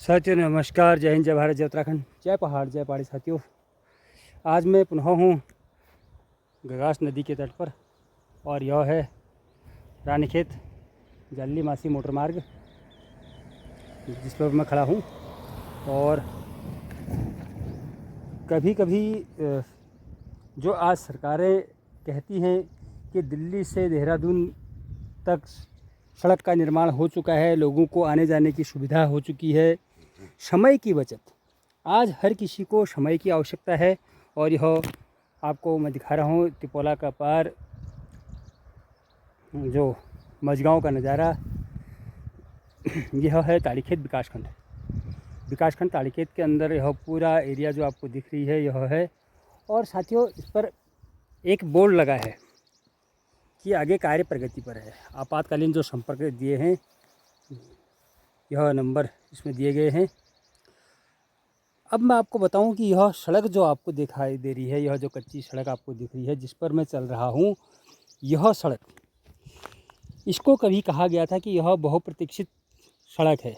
साथियों नमस्कार, जय हिंद, जय भारत, जय उत्तराखंड, जय पहाड़, जय पहाड़ी। साथियों, आज मैं पुनः हूँ गगास नदी के तट पर और यह है रानीखेत जल्ली मासी मोटर मार्ग जिस पर मैं खड़ा हूँ। और कभी कभी जो आज सरकारें कहती हैं कि दिल्ली से देहरादून तक सड़क का निर्माण हो चुका है, लोगों को आने जाने की सुविधा हो चुकी है, समय की बचत। आज हर किसी को समय की आवश्यकता है और यह आपको मैं दिखा रहा हूँ तिपोला का पार जो मझगांव का नज़ारा। यह है ताड़ीखेत विकासखंड ताड़ीखेत के अंदर यह पूरा एरिया जो आपको दिख रही है यह है। और साथियों, इस पर एक बोर्ड लगा है कि आगे कार्य प्रगति पर है। आपातकालीन जो संपर्क दिए हैं, यह नंबर इसमें दिए गए हैं। अब मैं आपको बताऊं कि यह सड़क जो आपको दिखाई दे रही है, यह जो कच्ची सड़क आपको दिख रही है जिस पर मैं चल रहा हूं, यह सड़क, इसको कभी कहा गया था कि यह बहुप्रतीक्षित सड़क है।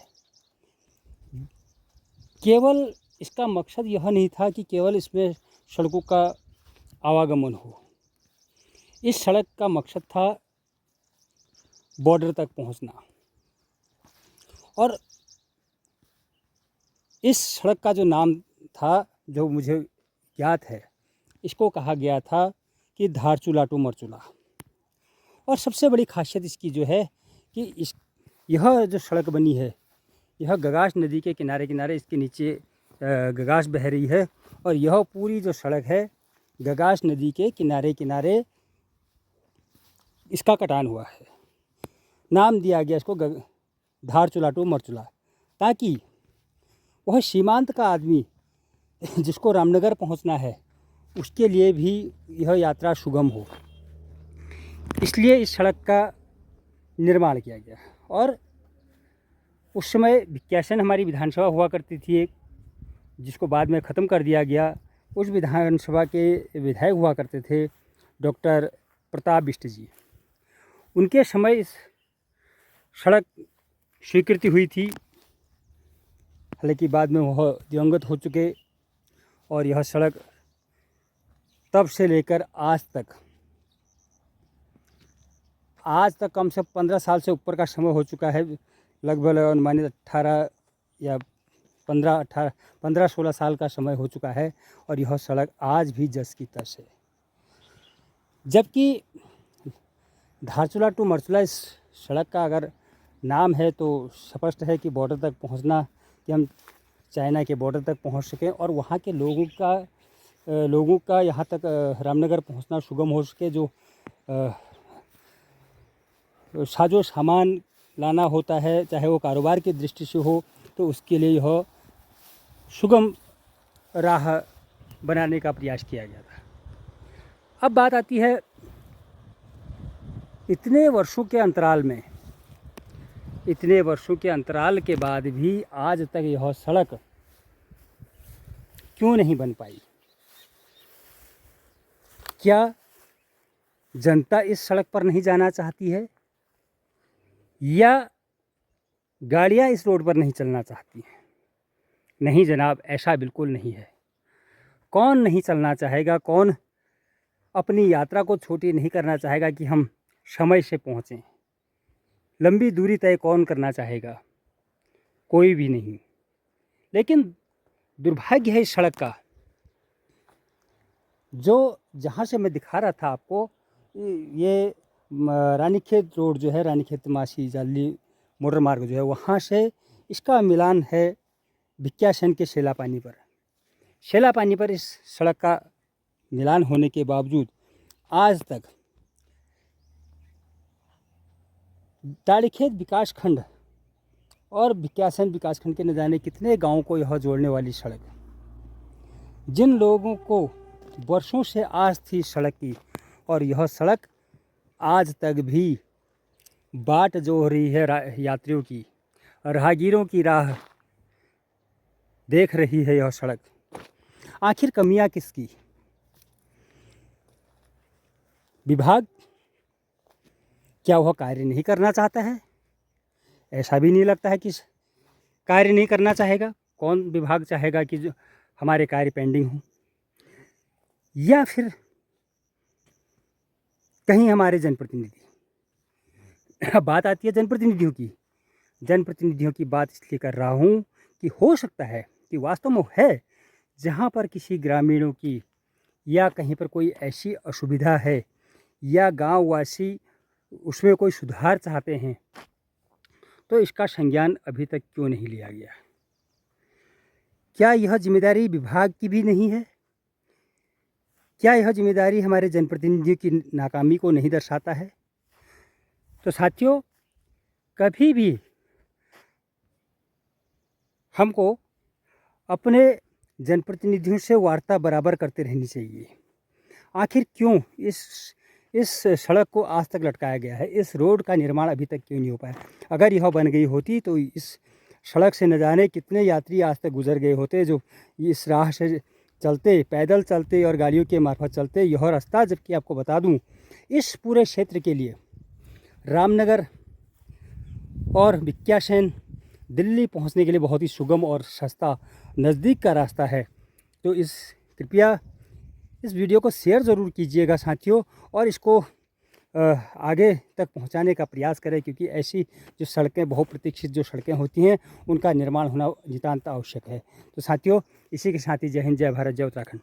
केवल इसका मकसद यह नहीं था कि केवल इसमें सड़कों का आवागमन हो। इस सड़क का मकसद था बॉर्डर तक पहुंचना। और इस सड़क का जो नाम था, जो मुझे ज्ञात है, इसको कहा गया था कि धारचूला टू मरचूला। और सबसे बड़ी खासियत इसकी जो है कि यह जो सड़क बनी है, यह गगास नदी के किनारे किनारे, इसके नीचे गगास बह रही है और यह पूरी जो सड़क है गगास नदी के किनारे किनारे इसका कटान हुआ है। नाम दिया गया इसको धारचूला टू मरचूला, ताकि वह सीमांत का आदमी जिसको रामनगर पहुंचना है उसके लिए भी यह यात्रा सुगम हो, इसलिए इस सड़क का निर्माण किया गया। और उस समय विज्ञासन हमारी विधानसभा हुआ करती थी एक, जिसको बाद में ख़त्म कर दिया गया। उस विधानसभा के विधायक हुआ करते थे डॉक्टर प्रताप बिष्ट जी। उनके समय इस सड़क स्वीकृति हुई थी, हालांकि बाद में वह दिवंगत हो चुके। और यह सड़क तब से लेकर आज तक कम से 15 साल से ऊपर का समय हो चुका है। लगभग अनुमानित 18 या 15-16 साल का समय हो चुका है और यह सड़क आज भी जस की तस है। जबकि धारचूला टू मरचूला इस सड़क का अगर नाम है तो स्पष्ट है कि बॉर्डर तक पहुंचना, कि हम चाइना के बॉर्डर तक पहुंच सकें और वहां के लोगों का यहाँ तक रामनगर पहुंचना सुगम हो सके। जो साजो सामान लाना होता है, चाहे वो कारोबार की दृष्टि से हो, तो उसके लिए यह सुगम राह बनाने का प्रयास किया गया था। अब बात आती है इतने वर्षों के अंतराल के बाद भी आज तक यह सड़क क्यों नहीं बन पाई? क्या जनता इस सड़क पर नहीं जाना चाहती है या गाड़ियां इस रोड पर नहीं चलना चाहती हैं? नहीं जनाब, ऐसा बिल्कुल नहीं है। कौन नहीं चलना चाहेगा? कौन अपनी यात्रा को छोटी नहीं करना चाहेगा कि हम समय से पहुँचें? लंबी दूरी तय कौन करना चाहेगा? कोई भी नहीं। लेकिन दुर्भाग्य है इस सड़क का, जो जहाँ से मैं दिखा रहा था आपको, ये रानीखेत रोड जो है, रानीखेत मासी जाली मोटर मार्ग जो है, वहाँ से इसका मिलान है भिक्यासन के शेलापानी पर। इस सड़क का मिलान होने के बावजूद आज तक ताड़ीखेत विकासखंड और भिक्यासन विकासखंड के न जाने कितने गांवों को यह जोड़ने वाली सड़क, जिन लोगों को वर्षों से आस थी सड़क की, और यह सड़क आज तक भी बाट जोह रही है यात्रियों की, राहगीरों की राह देख रही है यह सड़क। आखिर कमियां किसकी? विभाग क्या वह कार्य नहीं करना चाहता है? ऐसा भी नहीं लगता है कि कार्य नहीं करना चाहेगा? कौन विभाग चाहेगा कि जो हमारे कार्य पेंडिंग हों? या फिर कहीं हमारे जनप्रतिनिधि, अब बात आती है जनप्रतिनिधियों की। जनप्रतिनिधियों की बात इसलिए कर रहा हूँ कि हो सकता है कि वास्तव में है, जहाँ पर किसी ग्रामीणों की या कहीं पर कोई ऐसी असुविधा है या गांववासी उसमें कोई सुधार चाहते हैं, तो इसका संज्ञान अभी तक क्यों नहीं लिया गया? क्या यह जिम्मेदारी विभाग की भी नहीं है? क्या यह जिम्मेदारी हमारे जनप्रतिनिधियों की नाकामी को नहीं दर्शाता है? तो साथियों, कभी भी हमको अपने जनप्रतिनिधियों से वार्ता बराबर करते रहनी चाहिए। आखिर क्यों इस सड़क को आज तक लटकाया गया है? इस रोड का निर्माण अभी तक क्यों नहीं हो पाया? अगर यह बन गई होती तो इस सड़क से न जाने कितने यात्री आज तक गुजर गए होते, जो इस राह से चलते, पैदल चलते और गाड़ियों के मार्फत चलते यह रास्ता। जबकि आपको बता दूं, इस पूरे क्षेत्र के लिए रामनगर और भिक्याशैन दिल्ली पहुंचने के लिए बहुत ही सुगम और सस्ता नज़दीक का रास्ता है। तो कृपया इस वीडियो को शेयर ज़रूर कीजिएगा साथियों, और इसको आगे तक पहुंचाने का प्रयास करें, क्योंकि ऐसी जो सड़कें, बहुप्रतीक्षित जो सड़कें होती हैं, उनका निर्माण होना नितांत आवश्यक है। तो साथियों, इसी के साथ ही जय हिंद, जय भारत, जय उत्तराखंड।